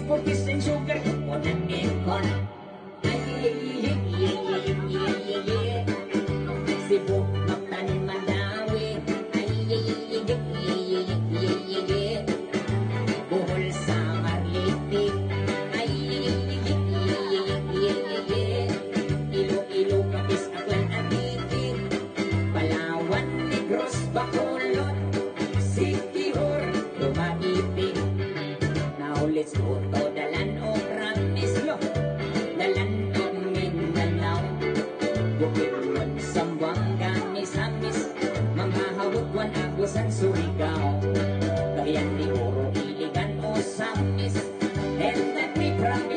for peace and sugar, on and ikon. Cebu, Mactan, Mandawi, Bohol, Samar, Litik, Iloilo, Capiz, Aklan, Antique, Palawan, Negros, Bacolod, Siquijor, Dumaguete. Now let's go to the land of Ranislo, the land of Mindanao. Bukidnon, Zamboanga, Misamis, mga Hawukwan, Agusan, Surigao, Cagayan de Oro, Iligan, Osamis, and let me promise